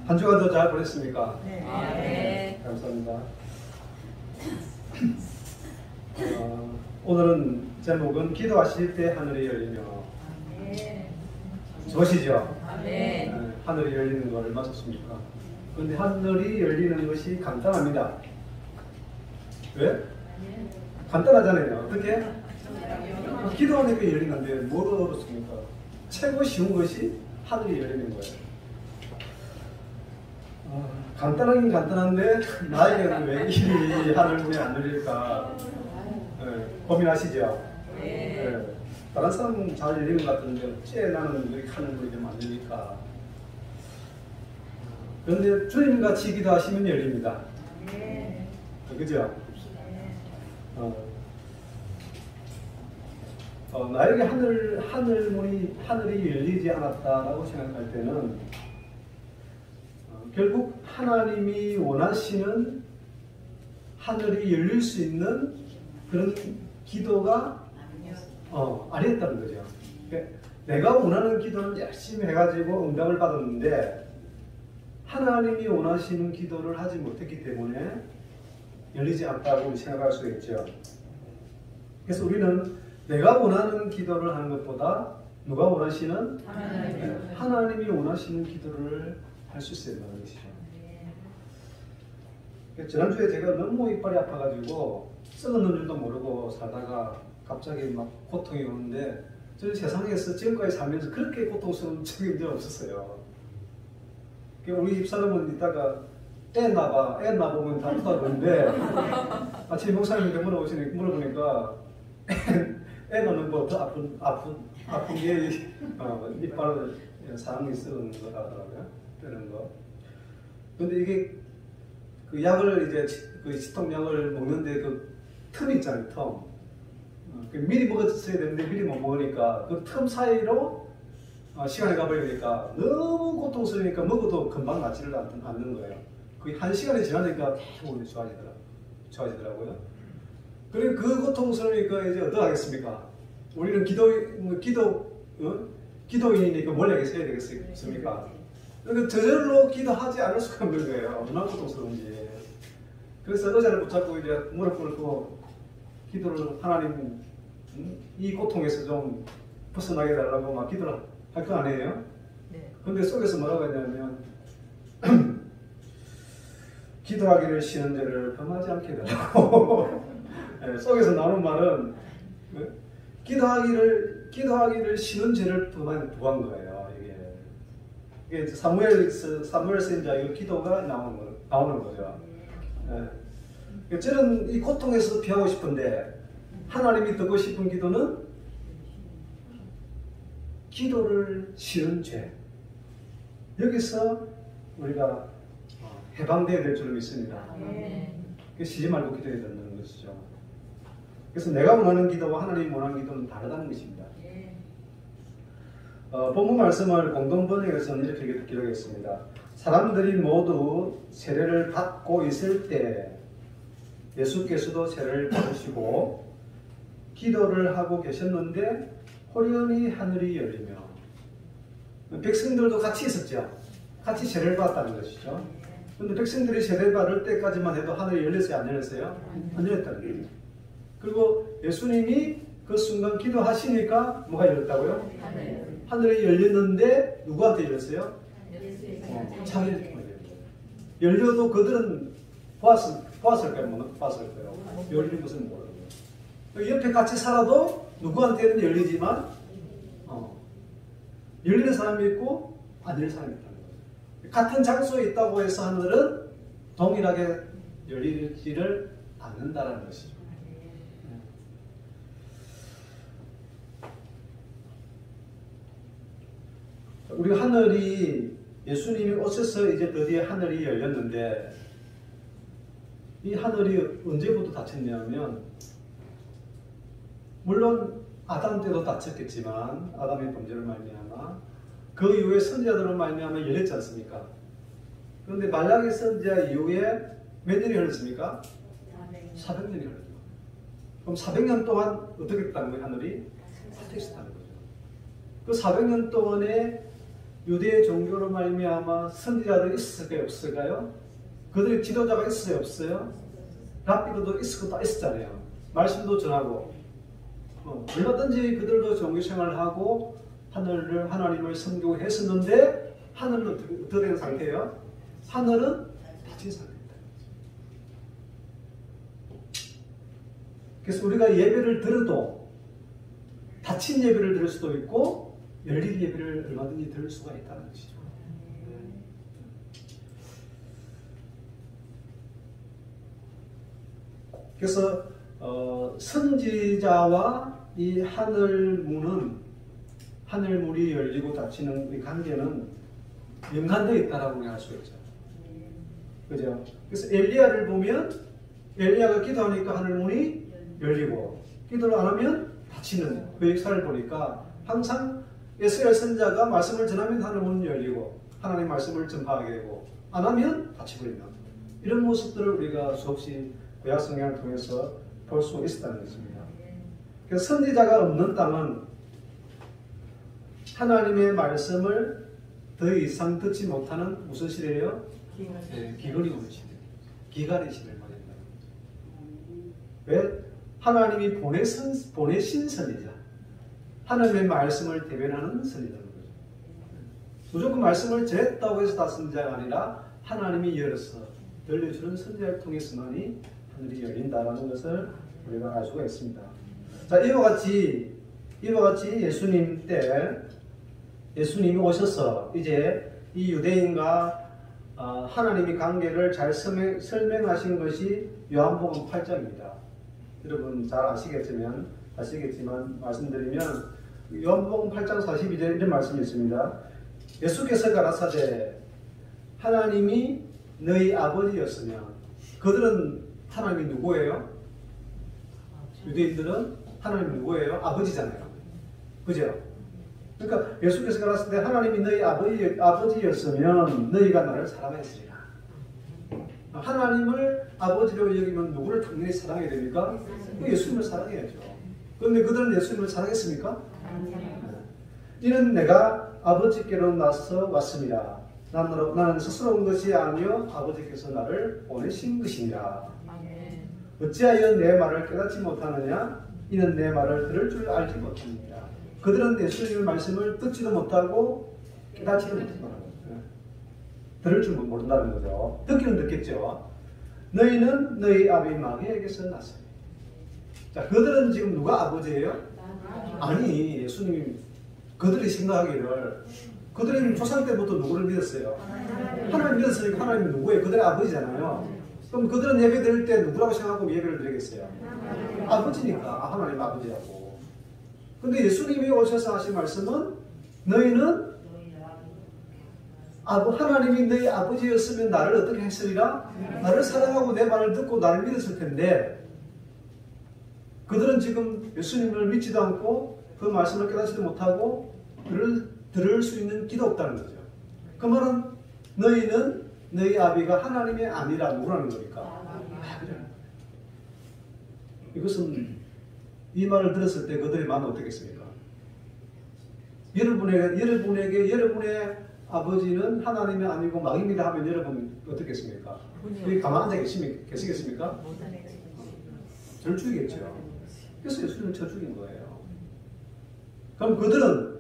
한 주간 더 잘 보냈습니까? 네. 네. 감사합니다. 오늘은 제목은 기도하실 때 하늘이 열리며. 좋으시죠? 네. 하늘이 열리는 거 얼마 좋습니까? 그런데 하늘이 열리는 것이 간단합니다. 왜? 간단하잖아요. 어떻게? 기도하니까 열리는데 뭘 어렵습니까? 최고 쉬운 것이 하늘이 열리는 거예요. 간단하긴 간단한데 나에게는 왜 이 하늘 문이 안 열릴까 고민하시죠? 네. 다른 사람은 잘 열리는 것 같은데 어째 나는 왜 하늘 문이 좀 안 열릴까? 그런데 주님같이 기도하시면 열립니다. 그죠? 나에게 하늘이 열리지 않았다라고 생각할 때는 결국 하나님이 원하시는 하늘이 열릴 수 있는 그런 기도가 아니었다는 거죠. 그러니까 내가 원하는 기도는 열심히 해가지고 응답을 받았는데 하나님이 원하시는 기도를 하지 못했기 때문에 열리지 않았다고 생각할 수 있죠. 그래서 우리는 내가 원하는 기도를 하는 것보다 누가 원하시는? 하나님이 원하시는 기도를 할 수 있어야 된다는 것이죠. 지난주에 제가 너무 이빨이 아파가지고 썩었는 줄도 모르고 살다가 갑자기 막 고통이 오는데 저는 세상에서 지금까지 살면서 그렇게 고통스러운 적이 없었어요. 우리 집사람은 이따가 애 낳아보면 다 아프다는데 아침에 목사님한테 물어보니까 애 낳는 거 더 아픈 게 이빨 상이 썩는 거라더라고요. 뜨는 거. 근데 이게 그 약을 그 치통약을 먹는데 그 틈이 있잖아요, 틈. 미리 먹었어야 되는데 미리 못 먹으니까 그 틈 사이로 시간이 가버리니까 너무 고통스러우니까 먹어도 금방 낫지를 않는 거예요. 거의 1시간이 지나니까 오늘 좋아지더라고요. 그리고 그 고통스러우니까 이제 어떡하겠습니까? 우리는 기도인이니까 뭘 해야 되겠습니까? 그러니까 저절로 기도하지 않을 수가 없는 거예요. 얼마나 고통스러운지. 그래서 의자를 붙잡고 이제 무릎 꿇고 기도를 하나님 이 고통에서 좀 벗어나게 해달라고 막 기도를 할 거 아니에요? 네. 근데 속에서 뭐라고 했냐면 기도하기를 쉬는 죄를 범하지 않게 해달라고. 네, 속에서 나오는 말은 기도하기를 쉬는 죄를 범한 거예요. 이게 사무엘 선지자의 기도가 나오는 거죠. 네. 저는 이 고통에서 피하고 싶은데 하나님이 듣고 싶은 기도는 기도를 쉬는 죄. 여기서 우리가 해방되어야 될 줄 믿습니다. 쉬지 말고 기도해야 된다는 것이죠. 그래서 내가 원하는 기도와 하나님이 원하는 기도는 다르다는 것입니다. 본문 말씀을 공동번역에서는 이렇게 기록했습니다. 사람들이 모두 세례를 받고 있을 때 예수께서도 세례를 받으시고 기도를 하고 계셨는데 호련히 하늘이 열리며 백성들도 같이 있었죠. 같이 세례를 받았다는 것이죠. 그런데 백성들이 세례를 받을 때까지만 해도 하늘이 열렸어요? 안 열렸어요? 안 열렸다는 거예요. 그리고 예수님이 그 순간 기도하시니까 뭐가 열렸다고요? 하늘이 열렸는데 누구한테 열렸어요? 자기한테 열렸어요. 열려도 그들은 보았을까요? 못 봤을까요? 열린 것은 모르고 옆에 같이 살아도 누구한테는 열리지만 열리는 사람이 있고 안 열리는 사람이 있다는 거죠. 같은 장소에 있다고 해서 하늘은 동일하게 열리지를 않는다는 것이죠. 우리 하늘이 예수님이 오셔서 이제 드디어 하늘이 열렸는데 이 하늘이 언제부터 닫혔냐면 물론 아담 때도 닫혔겠지만 아담의 범죄를 말미암아 그 이후에 선지자들로 말미암아 열렸지 않습니까? 그런데 말라기 선지자 이후에 몇 년이 흘렀습니까? 400년이 흘렀죠. 그럼 400년 동안 어떻게 됐다는 거예요? 하늘이 닫혀 있었다는 거죠. 그 400년 동안에 유대 종교로 말미암아 선지자들이 있을까요? 없을까요? 그들의 지도자가 있어요? 없어요? 랍비들도 있었고 다 있었잖아요. 말씀도 전하고 얼마든지 그들도 종교생활을 하고 하나님을 섬기했었는데 하늘은 어떻게 된 상태예요? 하늘은 닫힌 상태입니다. 그래서 우리가 예배를 들어도 닫힌 예배를 들을 수도 있고 열린 예배를 얼마든지 들을 수가 있다는 것이죠. 그래서 선지자와 이 하늘문이 열리고 닫히는 이 관계는 연관되어 있다라고 할 수 있죠. 그죠? 그래서 엘리야를 보면 엘리야가 기도하니까 하늘문이 열리고 기도를 안 하면 닫히는 그 역사를 보니까 항상 에스겔 선지자가 말씀을 전하면 하늘문이 열리고 하나님의 말씀을 전파하게 되고 안 하면 닫혀버리는 이런 모습들을 우리가 수없이 구약 성경을 통해서 볼 수 있었다는 것입니다. 그래서 선지자가 없는 땅은 하나님의 말씀을 더 이상 듣지 못하는 무슨 시대예요? 기근이 오는 시대. 기간의 시대를 말한다. 왜? 하나님이 보내신 선지자. 하나님의 말씀을 대변하는 선지자인 거죠. 무조건 말씀을 전했다고 해서 다 선지자가 아니라 하나님이 열어서 들려주는 선지자를 통해서만이 하늘이 열린다라는 것을 우리가 알 수가 있습니다. 자, 이와 같이 예수님 때 예수님이 오셔서 이제 이 유대인과 하나님의 관계를 잘 설명하신 것이 요한복음 8장입니다. 여러분 잘 아시겠지만 말씀드리면 요한복음 8장 42절에 이런 말씀이 있습니다. 예수께서 가라사대 하나님이 너희 아버지였으며 그들은 하나님이 누구예요? 유대인들은 하나님이 누구예요? 아버지잖아요. 그죠? 그러니까 예수께서 가라사대 때 하나님이 너희 아버지였으면 너희가 나를 사랑했으리라. 하나님을 아버지로 여기면 누구를 당연히 사랑해야 됩니까? 예수님을 사랑해야죠. 그런데 그들은 예수님을 사랑했습니까? 이는 내가 아버지께로 나서 왔습니다. 나는 스스로 온 것이 아니요 아버지께서 나를 보내신 것이니라. 어찌하여 내 말을 깨닫지 못하느냐? 이는 내 말을 들을 줄 알지 못합니다. 그들은 예수님의 말씀을 듣지도 못하고 깨닫지도 못한다는 거죠. 들을 줄 모른다는 거죠. 듣기는 듣겠죠. 너희는 너희 아비 마귀에게서 났으니. 자, 그들은 지금 누가 아버지예요? 아니, 예수님이 그들이 생각하기를 그들은 조상 때부터 누구를 믿었어요? 하나님 믿었으니까 하나님이 누구예요? 그들의 아버지잖아요. 그럼 그들은 예배 드릴 때 누구라고 생각하고 예배를 드리겠어요? 아버지니까 하나님 아버지라고. 근데 예수님이 오셔서 하신 말씀은 너희는 하나님이 너희 아버지였으면 나를 어떻게 했으리라? 나를 사랑하고 내 말을 듣고 나를 믿었을 텐데 그들은 지금 예수님을 믿지도 않고 그 말씀을 깨닫지도 못하고 들을 수 있는 기도 없다는 거죠. 그 말은 너희는 너희 아비가 하나님이 아니라 누구라는 겁니까? 이것은 이 말을 들었을 때 그들의 마음은 어떻겠습니까? 여러분에게 여러분의 아버지는 하나님이 아니고 마귀입니다 하면 여러분 어떻겠습니까? 여기 가만 앉아 계시겠습니까? 저를 죽이겠죠. 그래서 예수님을 쳐 죽인 거예요. 그럼 그들은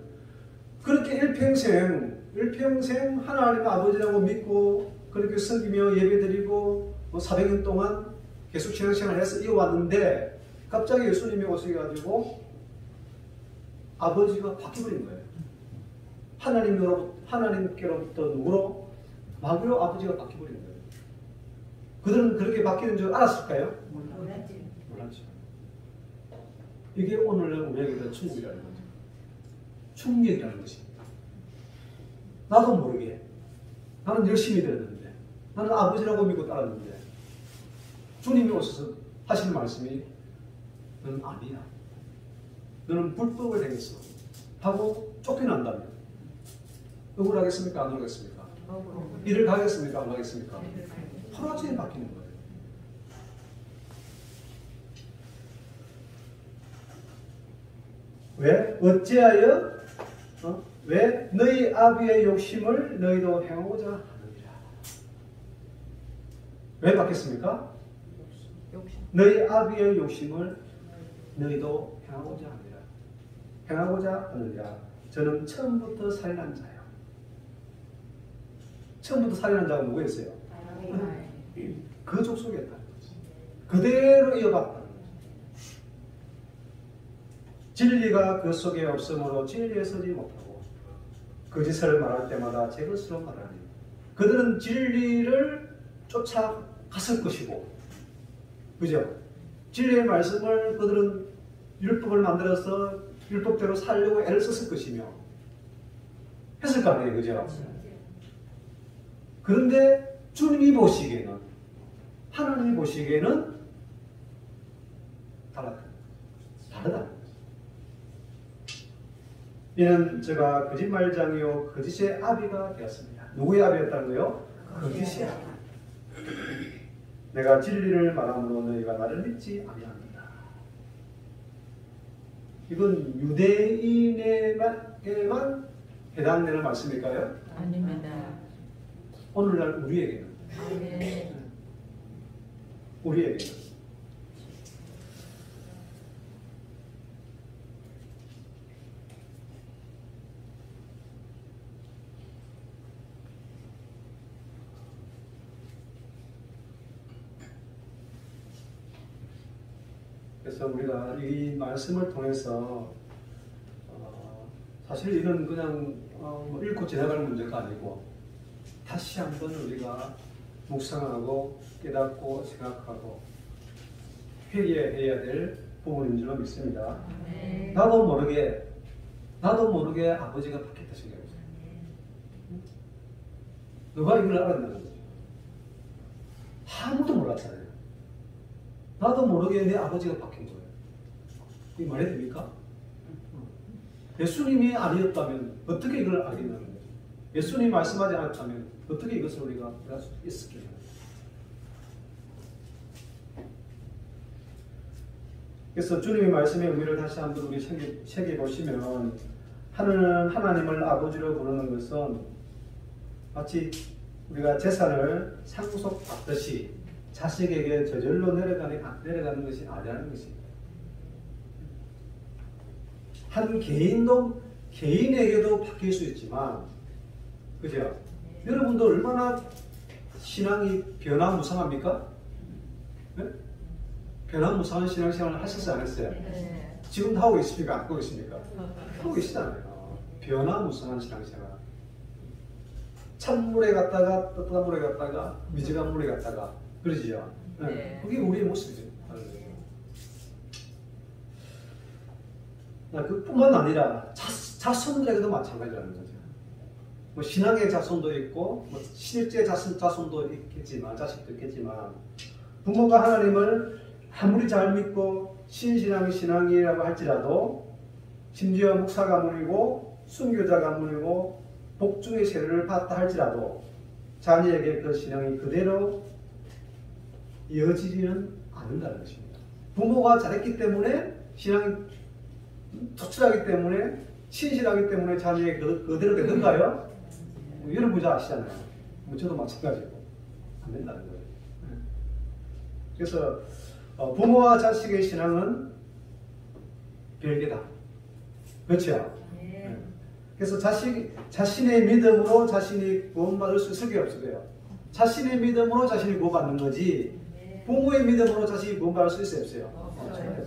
그렇게 일평생 하나님 아버지라고 믿고 그렇게 섬기며 예배드리고 400년 동안 계속 신앙생활을 해서 이어왔는데 갑자기 예수님이 오셔가지고 아버지가 바뀌어버린 거예요. 하나님께로부터 누구로? 마귀로 아버지가 바뀌어버린 거예요. 그들은 그렇게 바뀌는 줄 알았을까요? 몰랐죠. 이게 오늘날 우리에게 충격이라는 거죠. 충격이라는 것입니다. 나도 모르게 나는 열심히 들었는데 나는 아버지라고 믿고 따랐는데 주님이 오셔서 하시는 말씀이 너는 아니야. 너는 불법을 행했어. 하고 쫓겨난다면 억울하겠습니까? 안 억울하겠습니까? 일을 가겠습니까? 안 가겠습니까? 하루아침에 바뀌는 거예요. 왜? 어찌하여 왜? 너희 아비의 욕심을 너희도 행하고자 하느니라. 왜 바뀌었습니까? 너희 아비의 욕심을 너희도 행하고자 하느니라. 행하고자 하느니라. 저는 처음부터 살인한 자요. 처음부터 살인한 자가 누구였어요? 그 족속이었다. 그대로 이어봤다는 거죠. 진리가 그 속에 없으므로 진리에 서지 못하고 거짓을 말할 때마다 제 것으로 말하니 그들은 진리를 쫓아갔을 것이고, 그죠? 진리의 말씀을 그들은 율법을 만들어서 율법대로 살려고 애를 썼을 것이며 했을 거 아니에요, 그죠? 그런데 주님이 보시기에는, 하나님이 보시기에는 다르다. 이는 제가 거짓말장이요 거짓의 아비가 되었습니다. 누구의 아비였다는 거요? 거짓의 아비. 내가 진리를 말함으로 너희가 나를 믿지 아니합니다. 이건 유대인에게만 해당되는 말씀일까요? 아닙니다. 오늘날 우리에게는. 네. 우리에게는. 그래서 우리가 이 말씀을 통해서 사실 이건 그냥 읽고 지나갈 문제가 아니고 다시 한번 우리가 묵상하고 깨닫고 생각하고 회개해야 될 부분인 줄로 믿습니다. 네. 나도 모르게 아버지가 바뀌었다 생각해보세요. 누가 이걸 알았냐는 거죠. 아무도 몰랐잖아요. 나도 모르게 내 아버지가 바뀐 거예요. 이게 말이 됩니까? 예수님이 아니었다면 어떻게 이걸 알겠냐는 거죠. 예수님이 말씀하지 않았다면 어떻게 이것을 우리가 알 수 있었겠냐는 거죠. 그래서 주님의 말씀의 의미를 다시 한번 우리 새겨보시면, 하나님을 아버지로 부르는 것은 마치 우리가 재산을 상속받듯이 자식에게 저절로 내려가는 것이 아니라는 것입니다. 한 개인에게도 바뀔 수 있지만, 그죠? 여러분도 얼마나 신앙이 변화무쌍합니까? 네? 변화무쌍한 신앙생활을 하셨어요, 안 했어요? 네. 지금도 하고 있습니까? 안 하고 있습니까? 하고 계시잖아요. 변화무쌍한 신앙생활. 찬물에 갔다가 뜨뜻한 물에 갔다가 미지근한 물에 갔다가 그러지요. 네. 그게 우리의 모습이죠. 그뿐만 아니라 자손들에게도 마찬가지라는 거죠. 뭐 신앙의 자손도 있고 뭐 실제 자손도 있겠지만, 자식도 있겠지만, 부모가 하나님을 아무리 잘 믿고 신이라고 할지라도, 심지어 목사 가문이고 순교자 가문이고 복중의 세례를 받다 할지라도 자녀에게 그 신앙이 그대로 이어지지는 않는다는 것입니다. 부모가 잘했기 때문에, 신앙이 투철하기 때문에, 신실하기 때문에 자녀에게 그대로 되던가요? 여러분 잘 아시잖아요. 저도 마찬가지고 안 된다는 거예요. 그래서 부모와 자식의 신앙은 별개다. 그렇죠? 네. 그래서 자신의 믿음으로 자신이 구원받을 수 있을 게 없어요. 자신의 믿음으로 자신이 구원받는 거지, 네. 부모의 믿음으로 자신이 구원받을 수 있어요? 없습니다.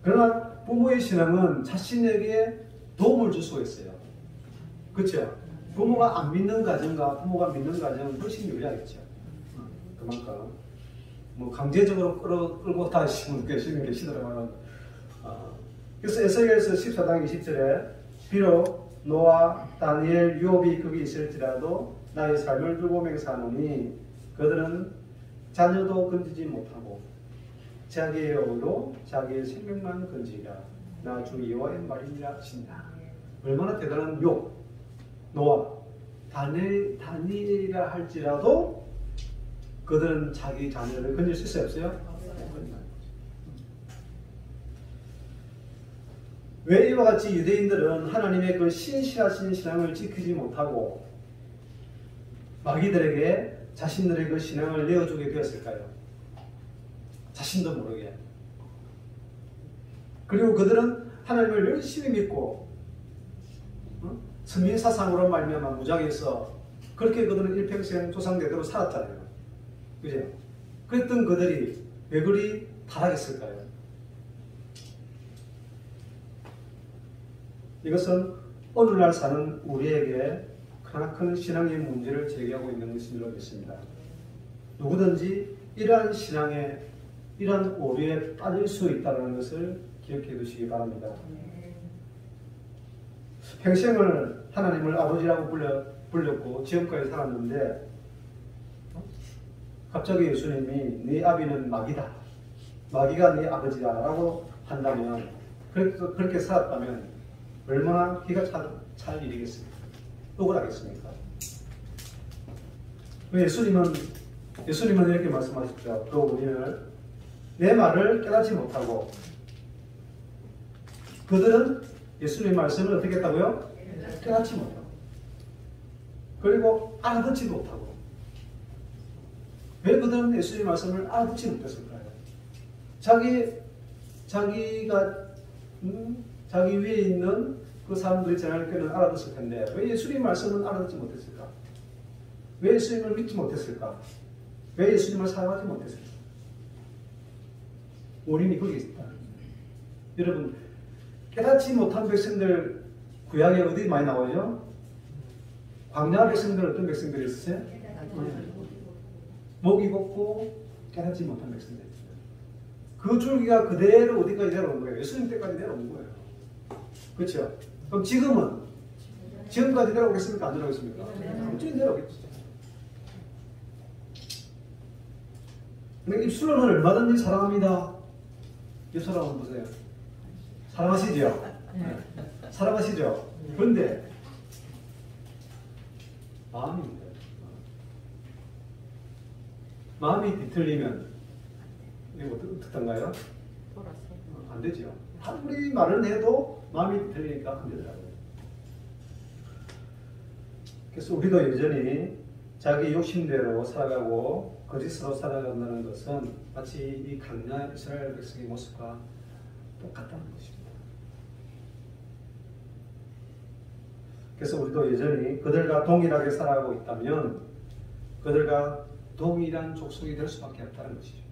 그러나 부모의 신앙은 자신에게 도움을 줄 수가 있어요. 그렇죠? 부모가 안 믿는 가정과 부모가 믿는 가정은 훨씬 유리하겠죠. 그만큼 뭐 강제적으로 끌고 다니시는 계시더라고요. 그래서 에스겔서 14장 20절에 비록 노아, 다니엘, 유업이 거기 있을지라도 나의 삶을 두고 맹세하노니 그들은 자녀도 건지지 못하고 자기의 의로 자기의 생명만 건지리라. 나 주 여호와의 말이니라 하신다. 얼마나 대단한 욥, 노아, 다니엘이라 할지라도 그들은 자기 자녀를 건질 수 있어요, 없어요? 왜 이와 같이 유대인들은 하나님의 그 신실하신 신앙을 지키지 못하고 마귀들에게 자신들의 그 신앙을 내어주게 되었을까요? 자신도 모르게. 그리고 그들은 하나님을 열심히 믿고 선민사상으로 말미암아 무장해서 그렇게 그들은 일평생 조상대대로 살았잖아요. 그죠? 그랬던 그들이 왜 그리 타락했을까요? 이것은 오늘날 사는 우리에게 크나큰 신앙의 문제를 제기하고 있는 것인 줄 믿습니다. 누구든지 이러한 신앙에 이러한 오류에 빠질 수 있다는 것을 기억해 두시기 바랍니다. 평생을 하나님을 아버지라고 불렸고 지금까지 살았는데 갑자기 예수님이 네 아비는 마귀다, 마귀가 네 아버지다 라고 한다면, 그렇게 살았다면 얼마나 기가 찰 일이겠습니까? 억울하겠습니까? 예수님은 이렇게 말씀하셨죠. 그 우리는 내 말을 깨닫지 못하고, 그들은 예수님의 말씀을 어떻게 했다고요? 깨닫지 못하고, 그리고 알아듣지 못하고. 왜 그들은 예수님의 말씀을 알아듣지 못했을까요? 자기 위에 있는 그 사람들이 전할 때는 알아듣을 텐데 왜 예수님의 말씀은 알아듣지 못했을까? 왜 예수님을 믿지 못했을까? 왜 예수님을 사랑하지 못했을까? 원인이 거기 있다. 여러분, 깨닫지 못한 백성들 구약에 어디 많이 나오죠? 광야 백성들 어떤 백성들이 있었어요? 목이 걷고 깨닫지 못한 백성들. 그 줄기가 그대로 어디까지 내려온 거예요? 예수님 때까지 내려온 거예요. 그렇죠? 그럼 지금까지 내려오겠습니까? 안 내려오겠습니까? 완전히 내려오겠죠. 근데 입술로는 얼마든지 사랑합니다. 입술 한번 보세요. 사랑하시죠? 사랑하시죠? 그런데 마음입니다. 마음이 뒤틀리면 이거 어떻던가요? 안 되죠. 아무리 말을 해도 마음이 뒤틀리니까 안 되더라고요. 그래서 우리도 여전히 자기 욕심대로 살아가고 거짓으로 살아간다는 것은 마치 이 강야 이스라엘 백성의 모습과 똑같다는 것입니다. 그래서 우리도 여전히 그들과 동일하게 살아가고 있다면 그들과 동일한 족속이 될 수밖에 없다는 것이죠.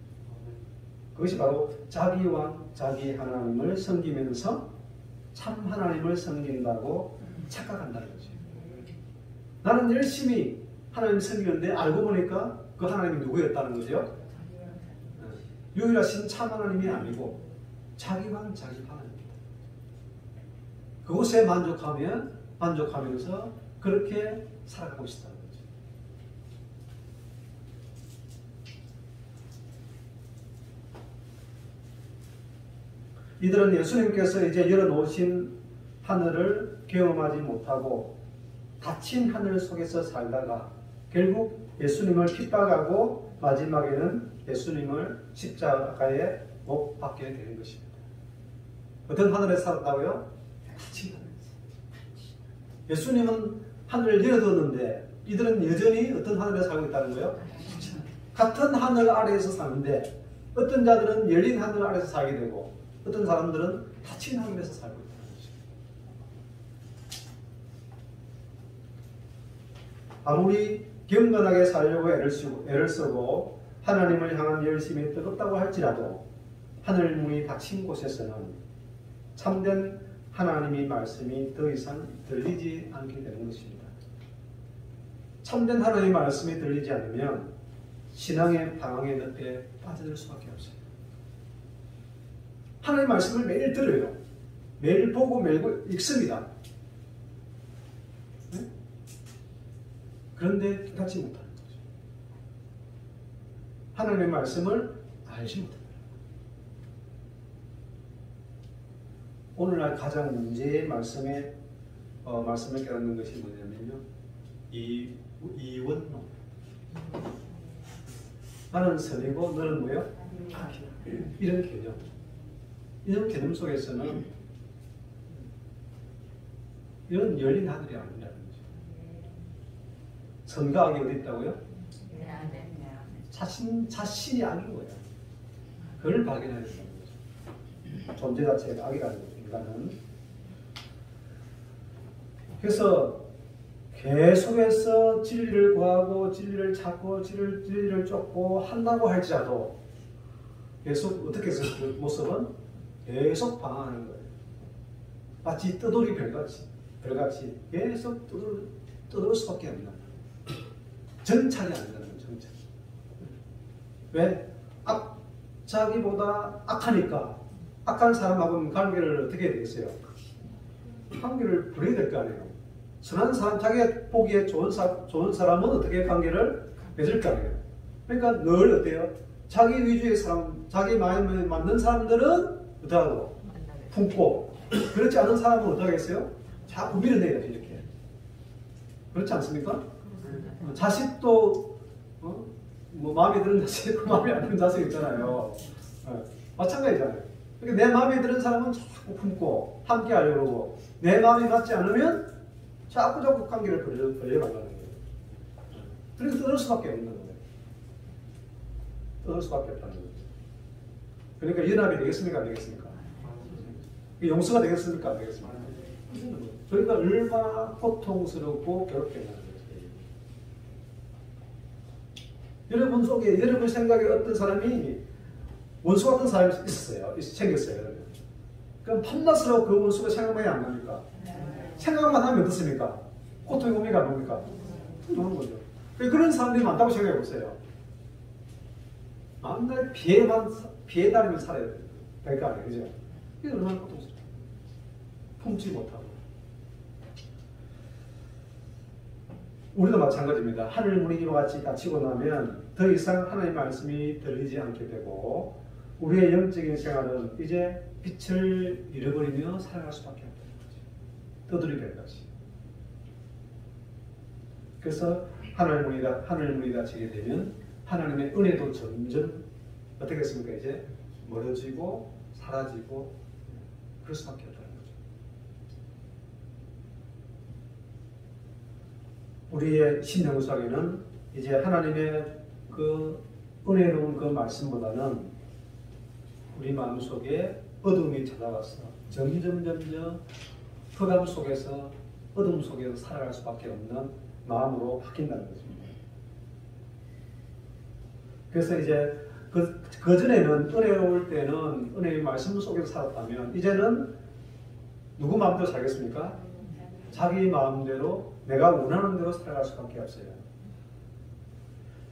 그것이 바로 자기 왕, 자기 하나님을 섬기면서 참 하나님을 섬긴다고 착각한다는 거죠. 나는 열심히 하나님을 섬기는데 알고 보니까 그 하나님이 누구였다는 거죠? 유일하신 참 하나님이 아니고 자기 왕, 자기 하나님입니다. 그곳에 만족하면서 그렇게 살아가고 있다는 거죠. 이들은 예수님께서 이제 열어놓으신 하늘을 경험하지 못하고 닫힌 하늘 속에서 살다가 결국 예수님을 핍박하고 마지막에는 예수님을 십자가에 못 박게 되는 것입니다. 어떤 하늘에 살았다고요? 닫힌 하늘에서. 예수님은 하늘을 열어뒀는데 이들은 여전히 어떤 하늘에 살고 있다는 거예요? 같은 하늘 아래에서 사는데 어떤 자들은 열린 하늘 아래에서 살게 되고 어떤 사람들은 닫힌 하늘에서 살고 있다는 거죠. 아무리 경건하게 살려고 애를 쓰고 하나님을 향한 열심이 뜨겁다고 할지라도 하늘 문이 닫힌 곳에서는 참된 하나님의 말씀이 더 이상 들리지 않게 되는 것입니다. 참된 하나님의 말씀이 들리지 않으면 신앙의 방황의 늪에 빠져들 수밖에 없어요. 하나님의 말씀을 매일 들어요. 매일 보고 매일 읽습니다. 네? 그런데 깨닫지 못하는 거죠. 하나님의 말씀을 알지 못합니다. 오늘날 가장 문제의 말씀을 깨닫는 것이 뭐냐면요. 이원론. 나는 선이고 너는 뭐요? 악이다. 이런 개념 속에서는 이런 열린 하늘이 아니라는 거죠. 선과 악이 어디 있다고요? 내 안에. 자신이 악인 거예요. 그걸 발견해야 된다는 거죠. 존재 자체가 악이라는 거죠. 인간은. 그래서 계속해서 진리를 구하고 진리를 찾고 진리를 쫓고 한다고 할지라도 계속 어떻게 해서 그 모습은 계속 방황하는 거예요. 마치 떠돌이 별같이 계속 떠돌 수밖에 없는 정착이 안 되는 거예요. 정착. 왜? 자기보다 악하니까 악한 사람하고는 관계를 어떻게 해야 되겠어요? 관계를 부려야 될 거 아니에요. 선한 사람, 자기가 보기에 좋은 사람은 어떻게 관계를 맺을 거 아니에요. 그러니까 늘 어때요? 자기 위주의 사람, 자기 마음에 맞는 사람들은 어떡하고? 품고, 그렇지 않은 사람은 어떡하겠어요? 자꾸 밀어내야지, 이렇게. 그렇지 않습니까? 자식도, 뭐, 마음에 드는 자식 있고, 마음에 안 드는 자식 있잖아요. 마찬가지잖아요. 그러니까 내 마음에 드는 사람은 자꾸 품고, 함께 하려고 그러고, 내 마음에 맞지 않으면 자꾸 관계를 벌려가려는 거예요. 그래서 떠날 수밖에 없는 거예요. 떠날 수밖에 없다는 거죠. 그러니까 연합이 되겠습니까? 안 되겠습니까? 용서가 되겠습니까? 안 되겠습니까? 그러니까 얼마나 고통스럽고 괴롭겠냐는 거죠. 여러분 속에, 여러분 생각에 어떤 사람이 원수 같은 사람이 있었어요. 생겼어요. 그럼 밤낮으로 그 원수가 생각만이 안 납니까? 생각만 하면 어떻습니까? 고통이 옵니까? 안 옵니까? 오는 거죠. 그런 사람들이 많다고 생각해 보세요. 맨날 피해 다니며 살아야 될 거 아니에요. 그죠? 이게 얼마나 고통스러워요. 품지 못하고. 우리도 마찬가지입니다. 하늘문이 이와 같이 닫히고 나면 더 이상 하나님의 말씀이 들리지 않게 되고 우리의 영적인 생활은 이제 빛을 잃어버리며 살아갈 수밖에 없다는 거죠. 떠돌이 별같이. 그래서 하늘문이 닫히게 되면 하나님의 은혜도 점점 어떻게 했습니까? 이제 멀어지고 사라지고 그럴 수밖에 없다는 거죠. 우리의 신령 속에는 이제 하나님의 그 은혜로운 그 말씀보다는 우리 마음속에 어둠이 찾아와서 점점 흑암 속에서 어둠 속에서 살아갈 수밖에 없는 마음으로 바뀐다는 것입니다. 그래서 이제 그 전에는 은혜로울 때는 은혜의 말씀 속에서 살았다면 이제는 누구 마음대로 살겠습니까? 자기 마음대로 내가 원하는 대로 살아갈 수밖에 없어요.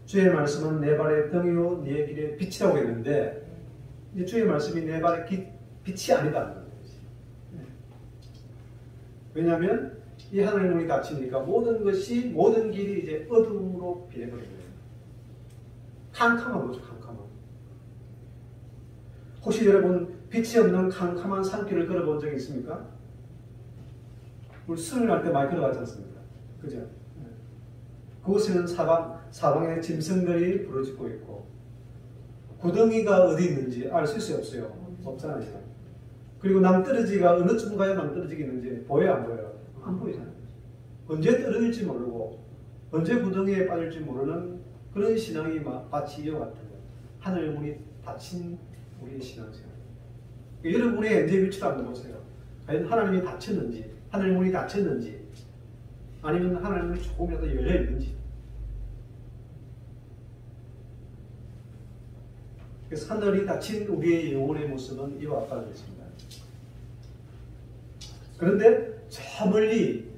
주의 말씀은 내 발의 등이요 네 길의 빛이라고 했는데 이제 주의 말씀이 내 발의 빛이 아니다는 거예요. 왜냐하면 이 하늘의 문이 닫히니까 모든 길이 이제 어둠으로 변해버린 거예요. 캄캄한 거죠, 캄캄한. 혹시 여러분 빛이 없는 캄캄한 산길을 걸어본 적이 있습니까? 우리 수능을 할 때 많이 걸어봤지 않습니까? 그죠? 그곳에는 사방에 짐승들이 부러지고 있고 구덩이가 어디 있는지 알 수 없어요. 없잖아요. 그리고 남떨어지가 어느 쯤 가야 남떨어지가 있는지 보여요, 안 보여요? 안 보이잖아요. 언제 떨어질지 모르고 언제 구덩이에 빠질지 모르는 그런 신앙이 마치 이와 같은 거예요. 하늘 문이 닫힌 우리의 신앙생활. 여러분의 현재 위치를 한번 보세요. 과연 하나님이 닫혔는지, 하늘 문이 닫혔는지, 아니면 하나님이 조금이라도 열려 있는지. 그래서 하늘이 닫힌 우리의 영혼의 모습은 이와 같다는 것입니다. 그런데 저 멀리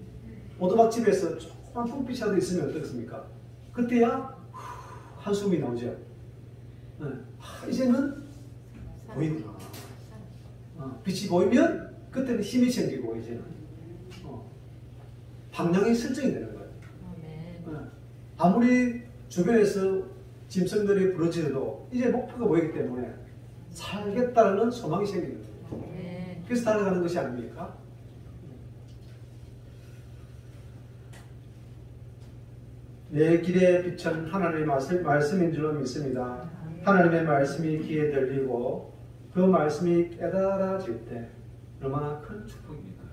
오두막집에서 조그만 불빛이라도 있으면 어떻습니까? 그때야 한숨이 나오죠. 이제는 보이구나. 빛이 보이면 그때는 힘이 생기고 이제는 방향이 설정이 되는 거예요. 아무리 주변에서 짐승들이 부러지도 이제 목표가 보이기 때문에 살겠다는 소망이 생기는 거예요. 그래서 달려가는 것이 아닙니까? 내 길의 빛은 하나님의 말씀인 줄로 믿습니다. 하나님의 말씀이 귀에 들리고 그 말씀이 깨달아질 때 얼마나 큰 축복입니까?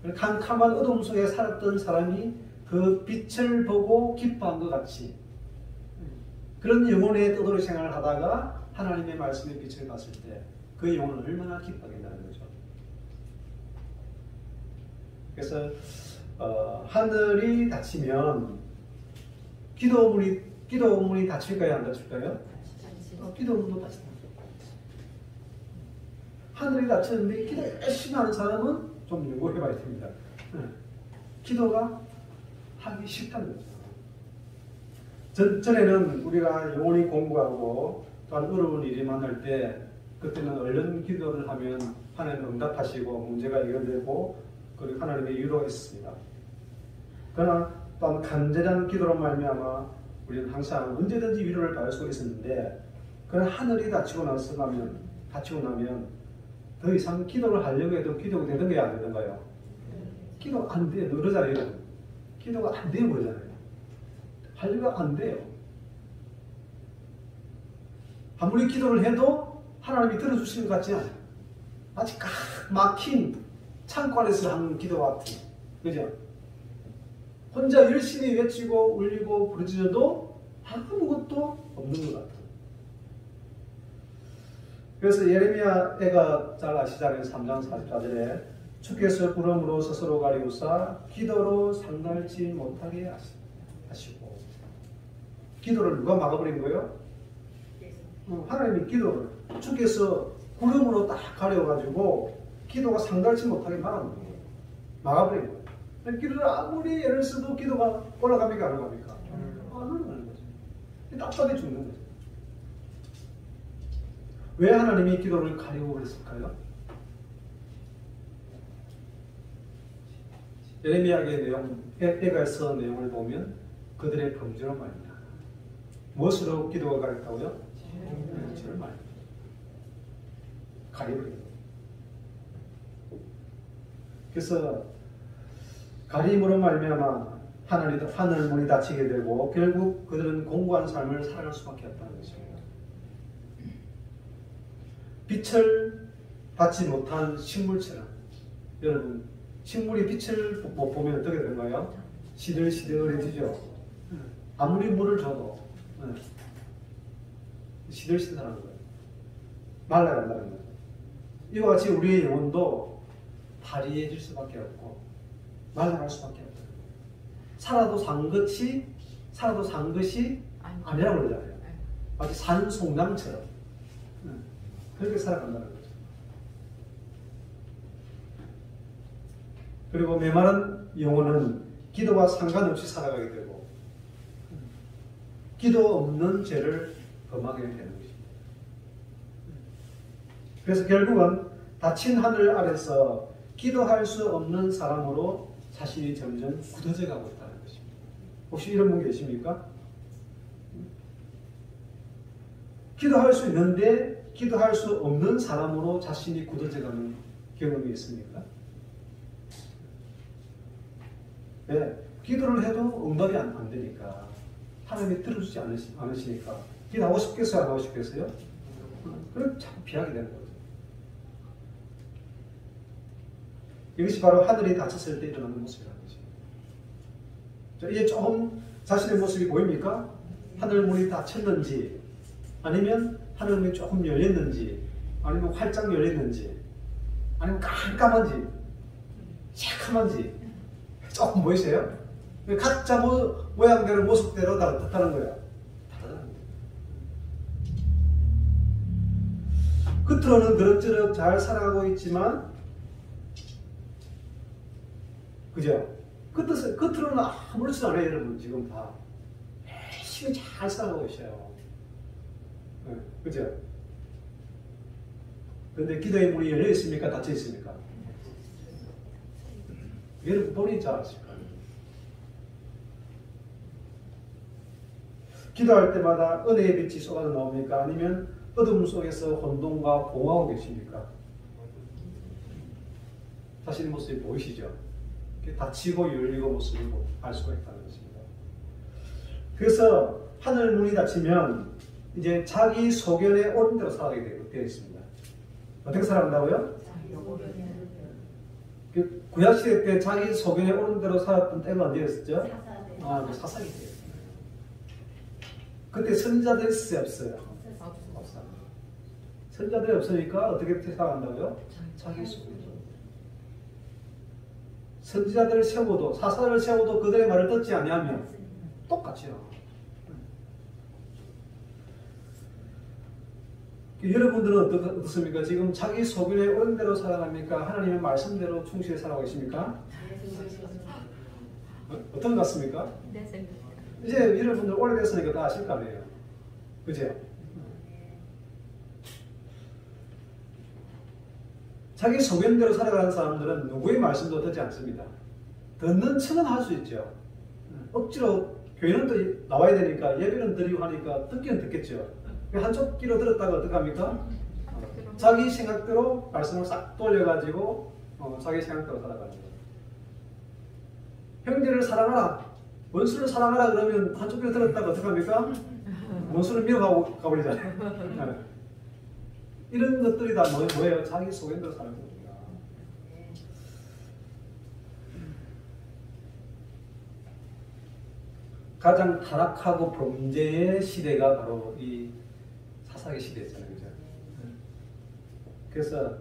캄캄한 어둠 속에 살았던 사람이 그 빛을 보고 기뻐한 것 같이 그런 영혼의 떠도로 생활을 하다가 하나님의 말씀의 빛을 봤을 때 그 영혼은 얼마나 기뻐하겠다는 거죠. 그래서 하늘이 닫히면 기도문이 닫힐까요? 안 닫힐까요? 기도문도 닫힙니다. 하늘이 닫혔는데 기도 열심히 하는 사람은 좀 연구해봐야 됩니다. 기도가 하기 싫다는 거죠. 전에는 우리가 영원히 공부하고 또한 어려운 일이 만날 때 그때는 얼른 기도를 하면 하나님 응답하시고 문제가 해결되고 그리고 하나님의 위로가 있습니다. 그러나 또한 간절한 기도로 말미암아 우리는 항상 언제든지 위로를 받을 수 있었는데 그러나 하늘이 닫히고 나면 더 이상 기도를 하려고 해도 기도가 되는 게 안 되는가요? 기도 안 돼요. 그러잖아요. 기도가 안 돼요. 그러잖아요. 하려고 안 돼요. 아무리 기도를 해도 하나님이 들어주시는 것 같지 않아요. 아직 꽉 막힌 창고 안에서 하는 기도 같은. 그죠? 혼자 열심히 외치고 울리고 부르짖어도 아무것도 없는 것 같아요. 그래서 예레미야가 잘 아시잖아요. 3장 44절에 주께서 부름으로 스스로 가리우사 기도로 상달치 못하게 하시고 기도를 누가 막아버린 거예요? 하나님이 기도를 주께서 구름으로 딱 가려가지고 기도가 상달치 못하게 막아버린 거예요. 기도를 아무리 애를 써도 기도가 올라갑니까 안 올라갑니까? 안 올라가는 거죠. 답답해 죽는 거죠. 왜 하나님이 기도를 가리고 그랬을까요? 예레미야의 내용, 에가서 내용을 보면 그들의 범죄로 말입니다. 무엇으로 기도가 가렸다고요? 죄를 말입니다. 가려버린 거예요. 그래서 가림으로 말미암아 하늘 문이 닫히게 되고 결국 그들은 공고한 삶을 살아갈 수밖에 없다는 것입니다. 빛을 받지 못한 식물처럼 여러분 식물이 빛을 못 보면 어떻게 되는가요? 시들시들해지죠. 아무리 물을 줘도 시들시들하는 거예요. 말라간다는 거예요. 이와 같이 우리의 영혼도 파리해질 수밖에 없고 말라갈 수밖에 없다. 살아도 산 것이 아니라고 그러잖아요. 마치 산 송장처럼 그렇게 살아간다는 거죠. 그리고 메마른 영혼은 기도와 상관없이 살아가게 되고 기도 없는 죄를 범하게 되는 것입니다. 그래서 결국은 닫힌 하늘 아래서 기도할 수 없는 사람으로 자신이 점점 굳어져 가고 있다는 것입니다. 혹시 이런 분 계십니까? 기도할 수 있는데 기도할 수 없는 사람으로 자신이 굳어져 가는 경험이 있습니까? 네, 기도를 해도 응답이 안 되니까 하나님이 들어주지 않으시니까 기도하고 싶겠어요? 안 하고 싶겠어요? 그럼 자꾸 피하게 되는 거죠. 이것이 바로 하늘이 닫혔을 때 일어나는 모습이라는 거죠. 이제 조금 자신의 모습이 보입니까? 하늘 문이 닫혔는지 아니면 하늘 문이 조금 열렸는지 아니면 활짝 열렸는지 아니면 깜깜한지 새카만지 조금 보이세요? 각자 모양대로 모습대로 다르다는 거야. 다르다는 거야. 겉으로는 그럭저럭 잘 살아가고 있지만 그죠? 겉으로는 아무렇지도 않아요, 여러분. 지금 다 열심히 잘 살아가고 있어요. 네, 그죠? 그런데 기도의 문이 열려 있습니까? 닫혀 있습니까? 여러분 본인이 잘 아실 거예요. 기도할 때마다 은혜의 빛이 쏟아져 나옵니까? 아니면 어둠 속에서 혼돈과 공허하고 계십니까? 자신의 모습이 보이시죠? 닫히고 열리고 모습을 알 수가 있다는 것입니다. 그래서 하늘 문이 닫히면 이제 자기 소견에 옳은 대로 살아가게 되어 있습니다. 어떻게 살아간다고요? 그 구약시대 때 자기 소견에 오른 대로 살았던 때가 언제였었죠? 사사대. 그 사사기 때. 그때 선지자들이 있어요, 없어요? 없어요. 선지자들이 없으니까 어떻게 살아간다고요? 자기 소견. 선지자들을 세워도, 사사를 세워도 그들의 말을 듣지 아니하면 똑같죠. 여러분들은 어떻습니까? 지금 자기 소견에 옳은 대로 살아갑니까? 하나님의 말씀대로 충실히 살아가고 계십니까? 어떤 것 같습니까? 내 생각. 이제 여러분들 오래됐으니까 다 아실 거 아니에요. 그죠? 자기 소견대로 살아가는 사람들은 누구의 말씀도 듣지 않습니다. 듣는 척은 할 수 있죠. 억지로 교회는 또 나와야 되니까 예배는 드리고 하니까 듣기는 듣겠죠. 한쪽 귀로 들었다가 어떡합니까? 자기 생각대로 말씀을 싹 돌려가지고 자기 생각대로 살아가는 거예요. 형제를 사랑하라, 원수를 사랑하라 그러면 한쪽 귀로 들었다가 어떡합니까? 원수를 밀어가고 가버리잖아요. 이런 것들이 다 뭐예요? 자기 소견대로 사는 겁니다. 가장 타락하고 범죄의 시대가 바로 이 사사기 시대였잖아요. 그죠? 그래서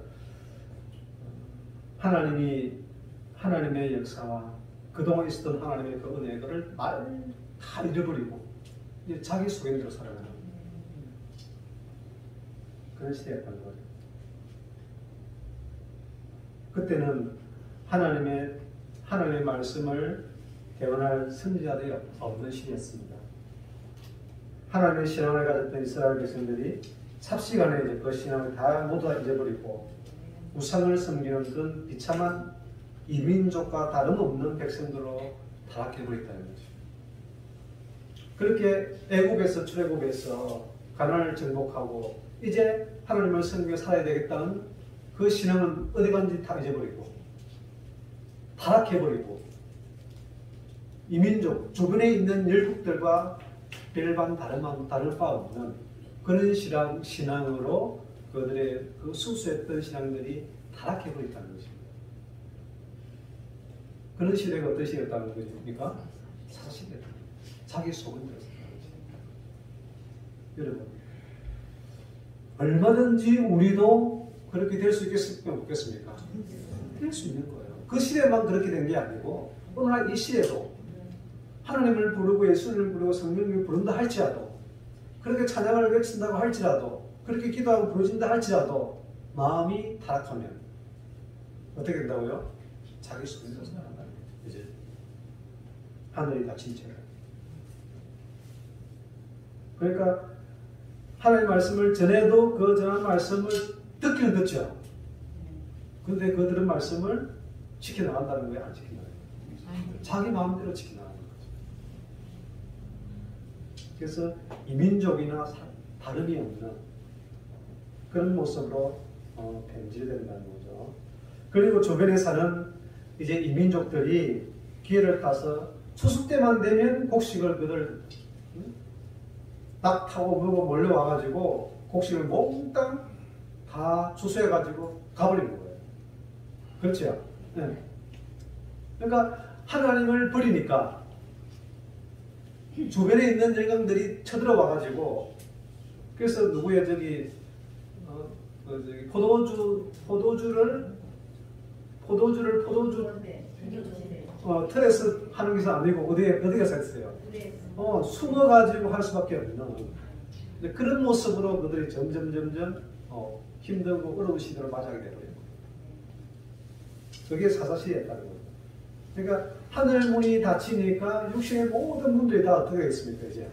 하나님의 역사와 그동안 있었던 하나님의 그 은혜를 다 잃어버리고 이제 자기 소견대로 살아가는 그런 시대였다는 거죠. 그때는 하나님의 말씀을 대언할 선지자들이 없는 시대였습니다. 하나님의 신앙을 가졌던 이스라엘 백성들이 삽시간에 이제 그 신앙을 모두 다 잊어버리고 우상을 섬기는 그런 비참한 이민족과 다름없는 백성들로 타락해버렸다는 거죠. 그렇게 애굽에서 출애굽해서 가나안을 정복하고 이제 하나님을 섬기며 살아야 되겠다는 그 신앙은 어디 간지 다 잊어버리고 타락해버리고 이민족 주변에 있는 열국들과 별반 다를 바 없는 그런 신앙으로 그들의 그 수수했던 신앙들이 타락해버렸다는 것입니다. 그런 시대가 어떤 시대였다는 것입니까? 사사시대다. 자기 소견대로 살아가는 시대. 여러분, 얼마든지 우리도 그렇게 될 수 없겠습니까? 될 수 있는 거예요. 그 시대만 그렇게 된 게 아니고 오늘날 이 시대도 하나님을 부르고 예수를 부르고 성령을 부른다 할지라도 그렇게 찬양을 외친다고 할지라도 그렇게 기도하고 부르진다 할지라도 마음이 타락하면 어떻게 된다고요? 자기 소견대로 살아간다는 거예요. 이제 하늘이 닫힌 채로. 그러니까 하나님의 말씀을 전해도 그 전한 말씀을 듣기는 듣죠. 그런데 그 들은 말씀을 지켜나간다는 거예요? 안 지켜나가요? 자기 마음대로 지켜나가는 거죠. 그래서 이민족이나 다름이 없는 그런 모습으로 변질된다는 거죠. 그리고 주변에 사는 이제 이민족들이 기회를 타서 추수 때만 되면 곡식을 그들 딱 타고 물고 몰려와가지고 곡식을 몽땅 다 추수해가지고 가버리는 거예요. 그렇죠? 네. 그러니까 하나님을 버리니까 주변에 있는 열강들이 쳐들어와가지고 그래서 누구의 저기 포도주를 틀에서 하는 것이 아니고 어디에 가서 했어요? 숨어가지고 할 수밖에 없는 그런 모습으로 그들이 점점 힘들고 어려운 시대를 맞이하게 되버려요. 그게 사사시대였다는 거예요. 그러니까 하늘 문이 닫히니까 육신의 모든 문들이 다 어떻게 되겠습니까? 이제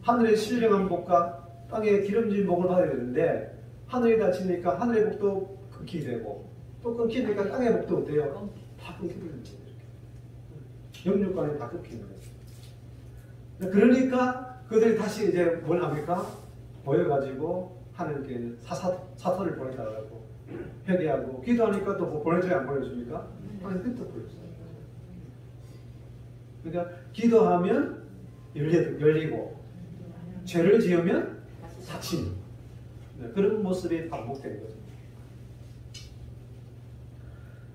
하늘의 신령한 복과 땅의 기름진 복을 받아야 되는데 하늘이 닫히니까 하늘의 복도 끊기게 되고 또 끊기니까 땅의 복도 어때요? 다 끊겨버리는 거예요. 영육간이 다 끊기는 거예요. 그러니까 그들이 다시 이제 뭘 합니까? 모여가지고 하나님께 사설을 보내달라고 회개하고 기도하니까 또 보내줘야 안 보내줍니까? 아니, 그때 보내줘요. 그러니까 기도하면 열리고 죄를 지으면 닫히는 그런 모습이 반복된 거죠.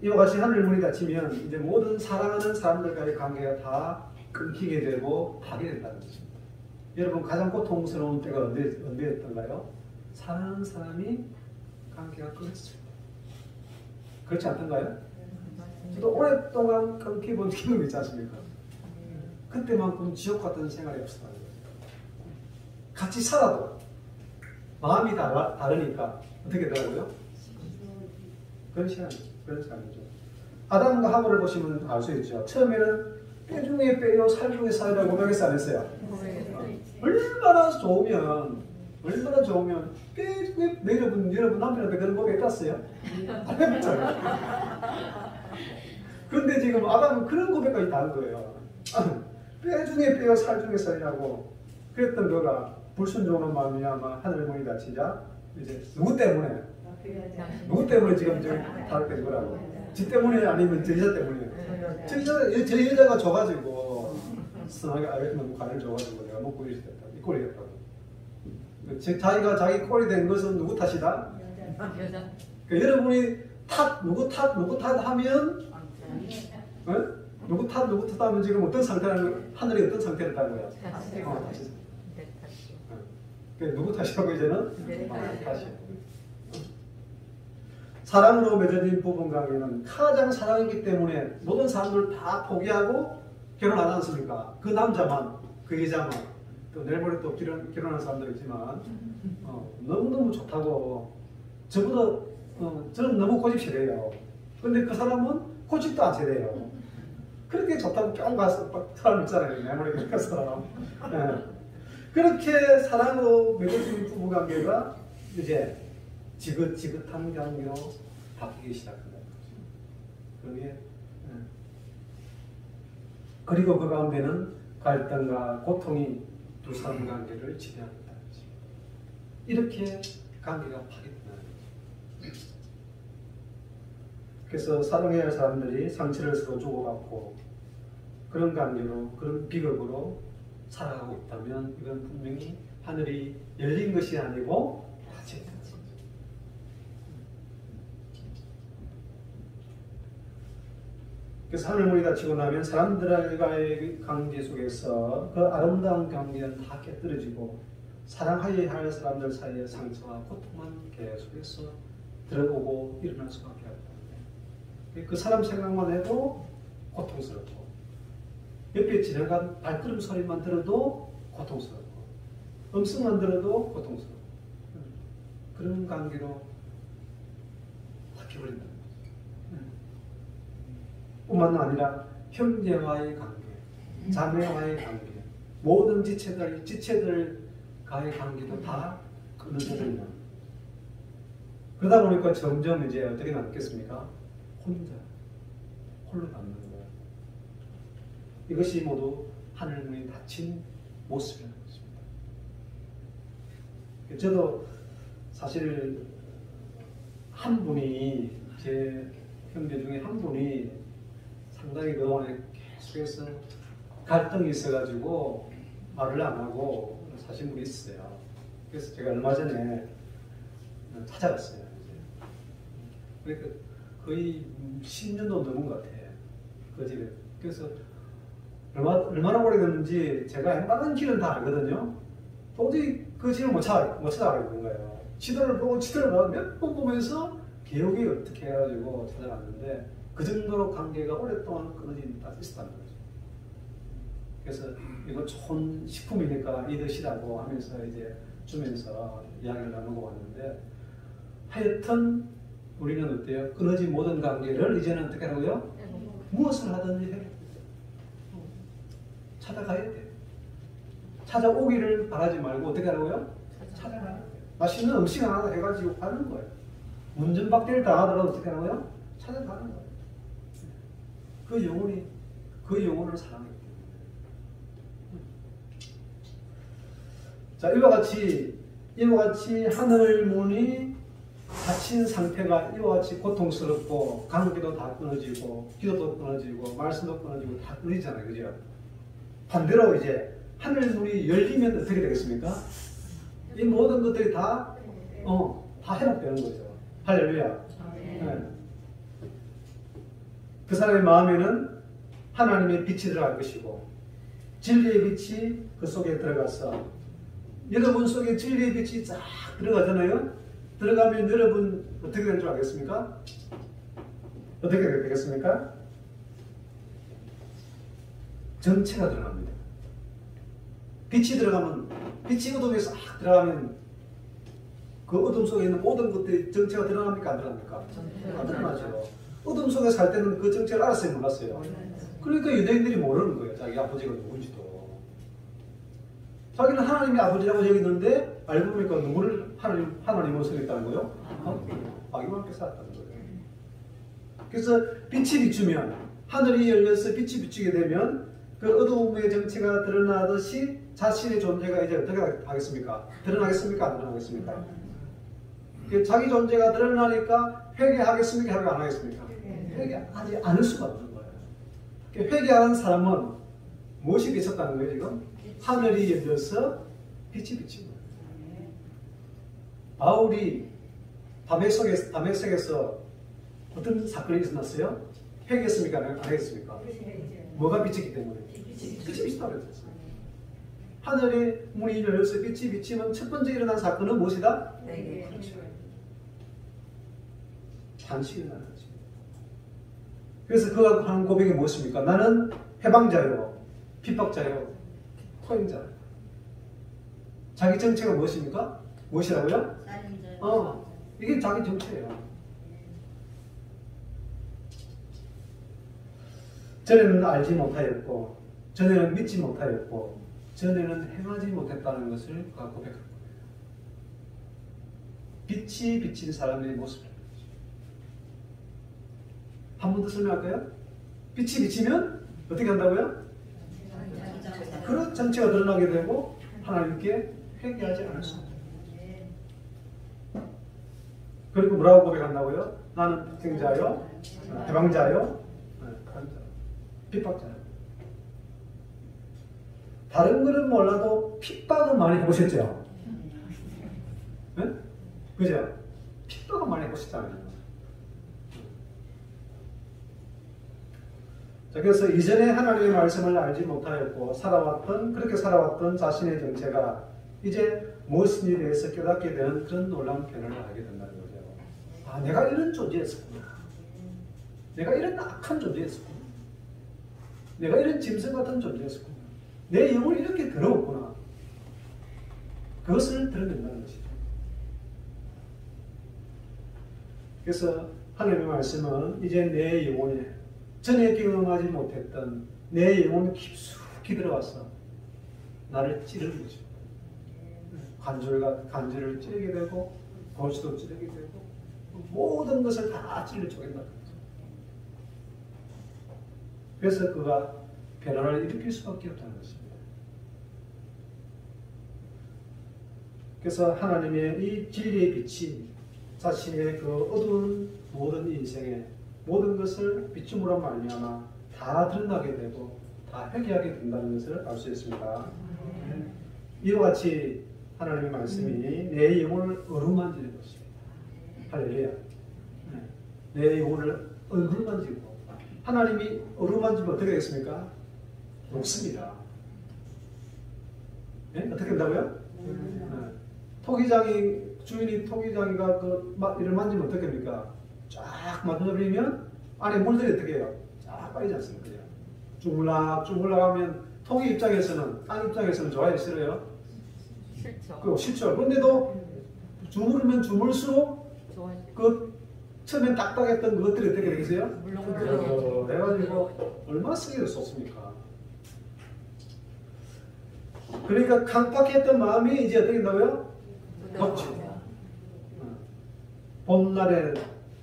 이와 같이 하늘 문이 닫히면 이제 모든 사랑하는 사람들과의 관계가 다 끊기게 되고 파괴된다는 것입니다. 여러분 가장 고통스러운 때가 언제였던가요? 사랑하는 사람이 관계가 끊어졌을 때. 그렇지 않던가요? 저도 오랫동안 끊기본 경험이 있지 않습니까? 그때만큼 지옥 같은 생활이 없었다는 거예요. 같이 살아도 마음이 다르니까 어떻게 되더라고요? 그런 시간이죠. 아담과 하와를 보시면 알 수 있죠. 처음에는 뼈 중에 뼈요 살 중에 살이라고 고백했어 안 했어요? 얼마나 좋으면 뼈 중에 여러분 남편한테 그런 고백 했어요? 안 해봤잖아요. 그런데 지금 아담은 그런 고백까지 다 한 거예요. 뼈 중에 뼈요 살 중에 살이라고 그랬던 거가 불순종으로 말미암아 하늘 문이 닫히자 이제 누구 때문에 지금 다르게 된 거라고? 지 때문에 아니면 저 여자 때문이에요. 저 여자가 줘가지고 선하게 알겠으면 관을 줘가지고 내가 먹고 이랬다. 이 꼴이 됐다고. 자기가 자기 꼴이 된 것은 누구 탓이다? 여자. 그러니까 여러분이 누구 탓 하면 누구 탓 하면 지금 어떤 상태라는 하늘이 어떤 상태를 따는 거야? 다시. 누구 탓이라고 이제는? 탓이. 사랑으로 맺어진 부부관계는 가장 사랑이기 때문에 모든 사람들 다 포기하고 결혼하지 않습니까? 그 남자만, 그 여자만, 또 내일 모레 또 결혼한 사람도 있지만 너무너무 좋다고 저보다 저는 너무 고집세대예요. 근데 그 사람은 고집도 안 세대예요. 그렇게 좋다고 뿅 가서 사람 있잖아요. 내일 모레 결혼한 사람. 네. 그렇게 사랑으로 맺어진 부부관계가 이제 지긋지긋한 관계로 바뀌기 시작한다. 그리고 그 가운데는 갈등과 고통이 두 사람 관계를 지배한다는 것입니다. 이렇게 관계가 파괴된다는 거죠. 그래서 사랑해야 할 사람들이 상처를 서로 주고받고 그런 관계로, 그런 비극으로 살아가고 있다면 이건 분명히 하늘이 열린 것이 아니고 닫혀 있다. 그래서 하늘문이 닫히고 나면 사람들과의 관계 속에서 그 아름다운 관계는 다 깨뜨려지고 사랑하여야 할 사람들 사이의 상처와 고통만 계속해서 들어오고 일어날 수밖에 없다. 그 사람 생각만 해도 고통스럽고 옆에 지나간 발걸음 소리만 들어도 고통스럽고 음성만 들어도 고통스럽고 그런 관계로 바뀌어버린다. 뿐만 아니라 형제와의 관계, 자매와의 관계, 모든 지체들과의 관계도 다 끊어져버린다. 그러다 보니까 점점 이제 어떻게 남겠습니까? 홀로 남는 거예요. 이것이 모두 하늘문이 닫힌 모습이라는 것입니다. 저도 사실 한 분이 제 형제 중에 한 분이 상당히 그동안에 계속해서 갈등이 있어가지고 말을 안 하고 사신 분이 있어요. 그래서 제가 얼마 전에 찾아갔어요. 그러니까 거의 10년도 넘은 것 같아요. 그 집에. 그래서 얼마나 오래됐는지 제가 웬만한 길은 다 알거든요. 도저히 그 집을 못 찾아가겠는 거예요. 지도를 보고 몇 번 보면서 기억이 어떻게 해가지고 찾아갔는데 그 정도로 관계가 오랫동안 끊어진 다 있었다는 거죠. 그래서 이거 좋은 식품이니까 이 드시라고 하면서 이제 주면서 이야기를 나누고 왔는데 하여튼 우리는 어때요? 끊어진 모든 관계를 이제는 어떻게 하라고요? 무엇을 하든지 해. 찾아가야 돼. 찾아오기를 바라지 말고 어떻게 하라고요? 찾아가야 돼. 맛있는 음식 하나 해가지고 가는 거예요. 문전박대를 당하더라도 어떻게 하라고요? 찾아가는 거예요. 그 영혼을 사랑하기 때문에. 자, 이와 같이 하늘 문이 닫힌 상태가 이와 같이 고통스럽고 관계도 다 끊어지고 기도도 끊어지고 말씀도 끊어지고 다 끊어지잖아요, 그죠? 반대로 이제 하늘 문이 열리면 어떻게 되겠습니까? 이 모든 것들이 다 회복되는 거죠. 할렐루야. 네. 그 사람의 마음에는 하나님의 빛이 들어갈 것이고 진리의 빛이 그 속에 들어가서 여러분 속에 진리의 빛이 쫙 들어가잖아요. 들어가면 여러분 어떻게 되는 줄 알겠습니까? 어떻게 되겠습니까? 전체가 들어갑니다. 빛이 들어가면, 빛이 어둠에 싹 들어가면 그 어둠 속에 있는 모든 것들이 정체가 드러납니까? 안 드러납니까? 안 드러나죠. 어둠 속에 살 때는 그 정체를 알았어요? 몰랐어요? 그러니까 유대인들이 모르는 거예요. 자기 아버지가 누군지도. 자기는 하나님이 아버지라고 여기는데 알고 보니까 누구를 하나님으로 생겼다는 거예요? 아기만 함께 살았다는 거예요. 그래서 빛이 비추면, 하늘이 열려서 빛이 비추게 되면 그 어둠의 정체가 드러나듯이 자신의 존재가 이제 어떻게 하겠습니까? 드러나겠습니까? 안 드러나겠습니까? 자기 존재가 드러나니까 회개하겠습니까? 회개 안 하겠습니까? 회개하지 않을 수가 없는 거예요. 회개하는 사람은 무엇이 비쳤다는 거예요, 지금? 하늘이 열려서 빛이 비친 거예요. 바울이 다메섹에서 어떤 사건이 일어났어요? 회개했습니까? 안 했습니까? 뭐가 비쳤기 때문에? 빛이 비쳤다고 그랬어요. 하늘의 문이 열려서 빛이 비치면 첫 번째 일어난 사건은 무엇이다? 그렇죠. 단식이 일어나는 거죠. 그래서 그가 하는 고백이 무엇입니까? 나는 해방자요, 핍박자요, 토행자. 자기 정체가 무엇입니까? 무엇이라고요? 이게 자기 정체예요. 전에는 알지 못하였고, 전에는 믿지 못하였고, 전에는 행하지 못했다는 것을 그가 고백한 거예요. 빛이 비친 사람의 모습이라는 거죠. 한 번 더 설명할까요? 빛이 비치면 어떻게 한다고요? 그런 정체가 드러나게 되고 하나님께 회개하지 않을 수 없다. 그리고 뭐라고 고백한다고요? 나는 생자요, 해방자요, 핍박자요. 다른 거는 몰라도 핍박은 많이 해보셨죠? 네? 그죠? 핍박은 많이 해보셨잖아요. 자, 그래서 이전에 하나님의 말씀을 알지 못하였고 그렇게 살아왔던 자신의 정체가 이제 무엇인지에 대해서 깨닫게 되는 그런 놀라운 변화를 하게 된다는 거죠. 아, 내가 이런 존재였었구나. 내가 이런 악한 존재였었구나. 내가 이런 짐승 같은 존재였었구나. 내 영혼이 이렇게 더러웠구나. 그것을 드러낸다는 것이죠. 그래서 하나님의 말씀은 이제 내 영혼에 전에 경험하지 못했던 내 영혼이 깊숙이 들어가서 나를 찌르는 거죠. 관절을 찌르게 되고 골수도 찌르게 되고 모든 것을 다 찔러 쪼갠다는 거죠. 그래서 그가 변화를 일으킬 수밖에 없다는 것입니다. 그래서 하나님의 이 진리의 빛이 자신의 그 어두운 모든 인생에 모든 것을 비춤으로 말미암아 다 드러나게 되고 다 회개하게 된다는 것을 알 수 있습니다. 이와 같이 하나님의 말씀이 내 영혼을 어루만지는 것입니다. 할렐루야. 내 영혼을 어루만지고 하나님이 어루만지면 어떻게 되겠습니까? 녹습니다. 네? 어떻게 된다고요? 주인이 토기장이가 이를 만지면 어떻게 됩니까? 쫙 만져버리면 안에 물들이 어떻게 해요? 쫙 빠지지 않습니까? 주물락 하면 토기 입장에서는, 땅 입장에서는 좋아요, 싫어요? 싫죠. 싫죠. 그런데도 주물면 주물수록 그 처음엔 딱딱했던 그것들이 어떻게 되겠어요? 물렁물렁 해가지고 얼마나 쓰기가 좋습니까? 그러니까 강박했던 마음이 이제 어떻게 된다고요? 녹죠. 봄날에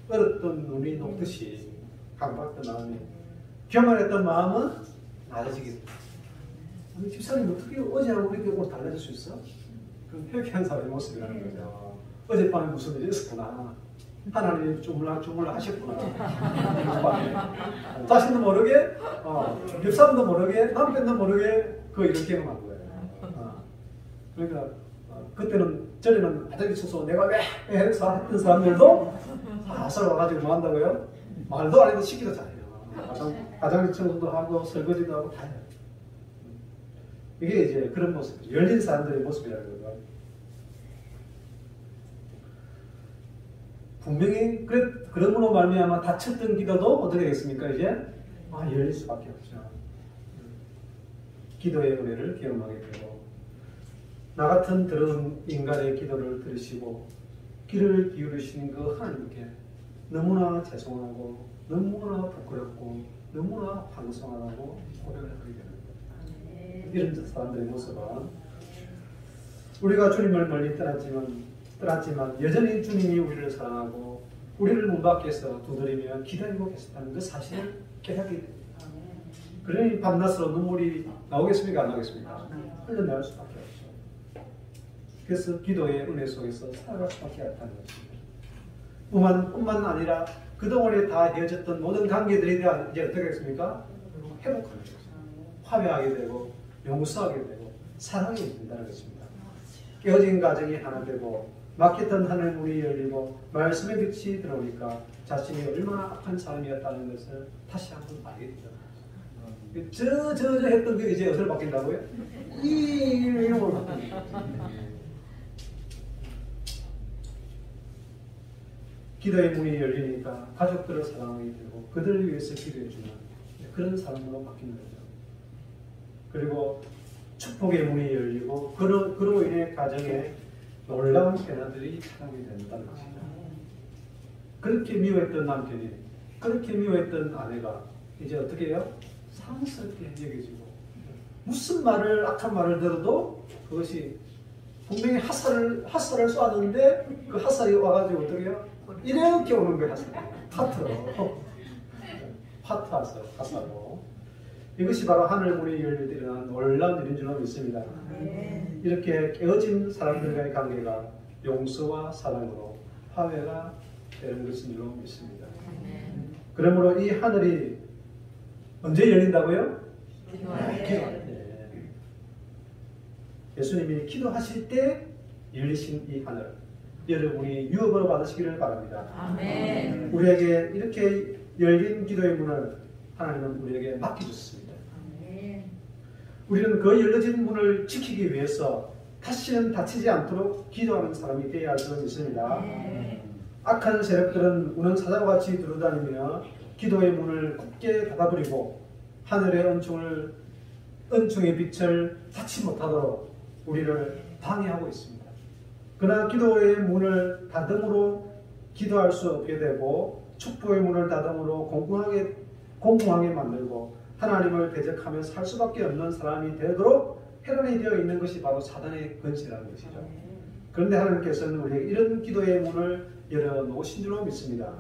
얼었던 눈이 녹듯이 강박했던 마음이 교만했던 마음은 나아지게 됩니다. 아니, 집사님 어떻게 어제하고 이렇게 오늘 달라질 수 있어? 그건 회개한 사람의 모습이라는 거죠. 어젯밤에 무슨 일이 있었구나. 하나님이 주물락 하셨구나. 자신도 모르게, 집사람도 모르게, 남편도 모르게 이렇게 경험한 거예요. 그러니까 그때는 전에는 아들이 있어서 내가 왜 해서 했던 사람들도 서로 와가지고 뭐 한다고요? 말도 안 해도 시키도 잘해요. 화장실 청소도 하고 설거지도 하고 다 해요. 이게 이제 그런 모습, 열린 사람들의 모습이라는 거죠. 분명히 그러므로 말미암아 닫혔던 기도도 어떻게 되겠습니까? 이제 열릴 수밖에 없죠. 기도의 은혜를 경험하게 되고, 나 같은 더러운 인간의 기도를 들으시고 귀를 기울이시는 그 하나님께 너무나 죄송하고 너무나 부끄럽고 너무나 황송하다고 고백을 하게 되는 거예요. 이런 사람들의 모습은 우리가 주님을 멀리 떠났지만 여전히 주님이 우리를 사랑하고 우리를 문 밖에서 두드리며 기다리고 계시다는 그 사실을 깨닫게 됩니다. 그러니 밤낮으로 눈물이 나오겠습니까? 안 나오겠습니까? 흘러나올 수밖에 없죠. 그래서 기도의 은혜 속에서 살아갈 수밖에 없다는 것입니다. 뿐만 아니라 그동안에 다 헤어졌던 모든 관계들이 이제 어떻게 되겠습니까? 회복하는 거죠. 화해하게 되고 용서하게 되고 사랑이 된다는 것입니다. 깨어진 가정이 하나 되고 막혔던 하늘 문이 열리고 말씀의 빛이 들어오니까 자신이 얼마나 악한 사람이었다는 것을 다시 한번 알게 되죠. 저 했던 게 이제 어디로 바뀐다고요? 이름으로 바뀐다. 기도의 문이 열리니까 가족들을 사랑하게 되고 그들을 위해서 기도해주는 그런 사람으로 바뀌는 거죠. 그리고 축복의 문이 열리고 그로 인해 가정에 놀라운 변화들이 일어나게 된다는 것입니다. 그렇게 미워했던 남편이, 그렇게 미워했던 아내가 이제 어떻게 해요? 사랑스럽게 여겨지고 무슨 악한 말을 들어도 그것이 분명히 핫살을 쏘았는데 그 핫살이 와가지고 어떻게 해요? 이렇게 오는 거예요. 핫살로. 핫살로. 이것이 바로 하늘 문이 열릴 때 일어난 놀라운 일인 줄로 믿습니다. 이렇게 깨어진 사람들과의 관계가 용서와 사랑으로 화해가 되는 것인 줄로 믿습니다. 그러므로 이 하늘이 언제 열린다고요? 기도할 때. 예수님이 기도하실 때 열리신 이 하늘, 여러분이 유업으로 받으시기를 바랍니다. 아멘. 우리에게 이렇게 열린 기도의 문을 하나님은 우리에게 맡겨주셨습니다. 아멘. 우리는 그 열려진 문을 지키기 위해서 다시는 닫히지 않도록 기도하는 사람이 되어야 할 줄 믿습니다. 아멘. 악한 세력들은 우는 사자와 같이 두루다니며 기도의 문을 굳게 닫아버리고 하늘의 은총의 빛을 닫지 못하도록 우리를 방해하고 있습니다. 그러나 기도의 문을 닫음으로 기도할 수 없게 되고 축복의 문을 닫음으로 공공하게 만들고 하나님을 대적하며 살 수밖에 없는 사람이 되도록 해단이 되어 있는 것이 바로 사단의 권세라는 것이죠. 그런데 하나님께서는 우리에게 이런 기도의 문을 열어놓으신 줄로 믿습니다.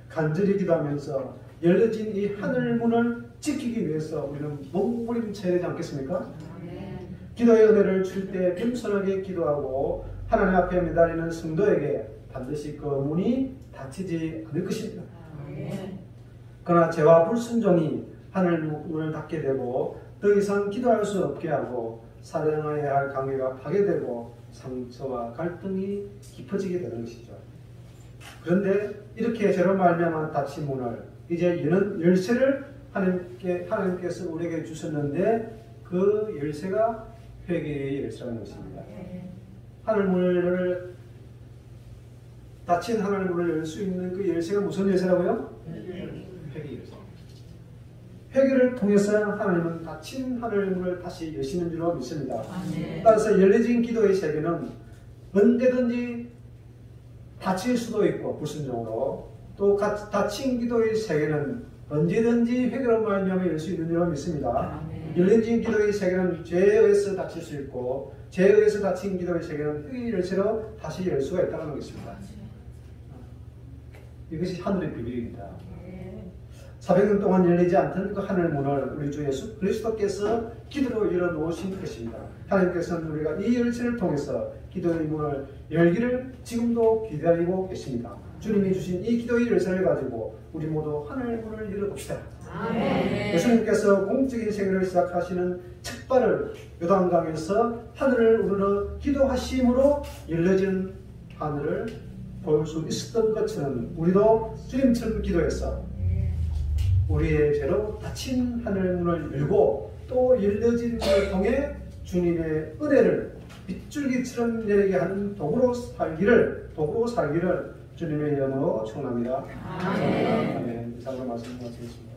간절히 기도하면서 열려진 이 하늘 문을 지키기 위해서 우리는 몸부림쳐야 되지 않겠습니까? 기도의 은혜를 줄 때 겸손하게 기도하고 하나님 앞에 매달리는 성도에게 반드시 그 문이 닫히지 않을 것입니다. 그러나 죄와 불순종이 하늘 문을 닫게 되고 더 이상 기도할 수 없게 하고 사랑해야 할 관계가 파괴되고 상처와 갈등이 깊어지게 되는 것이죠. 그런데 이렇게 죄로 말미암아 닫힌 문을 이제 여는 열쇠를 하나님께서 우리에게 주셨는데 그 열쇠가 회개의 열쇠라는 것입니다. 닫힌 하늘 문을 열 수 있는 그 열쇠가 무슨 열쇠라고요? 회개 열쇠. 회개를 통해서 하나님은 닫힌 하늘 문을 다시 여시는 줄로 믿습니다. 따라서 열려진 기도의 세계는 언제든지 닫힐 수도 있고 불순종으로 또 닫힌 기도의 세계는 언제든지 회개로 말미암아 열 수 있는 줄로 믿습니다. 열린 기도의 세계는 죄에 의해서 닫힐 수 있고 죄에 의해서 닫힌 기도의 세계는 회개의 열쇠로 다시 열 수가 있다는 것입니다. 이것이 하늘의 비밀입니다. 400년 동안 열리지 않던 그 하늘 문을 우리 주 예수 그리스도께서 기도로 열어놓으신 것입니다. 하나님께서는 우리가 이 열쇠를 통해서 기도의 문을 열기를 지금도 기다리고 계십니다. 주님이 주신 이 기도의 열쇠를 가지고 우리 모두 하늘 문을 열어봅시다. 아멘. 예수님께서 공적인 생애를 시작하시는 첫 발을 요단강에서 하늘을 우러러 기도하심으로 열려진 하늘을 볼 수 있었던 것처럼 우리도 주님처럼 기도해서 우리의 죄로 닫힌 하늘문을 열고 또 열려진 문을 통해 주님의 은혜를 빗줄기처럼 내리게 하는 도구로 살기를 주님의 이름으로 축원합니다. 아멘. 아멘. 이상으로 말씀 마치겠습니다.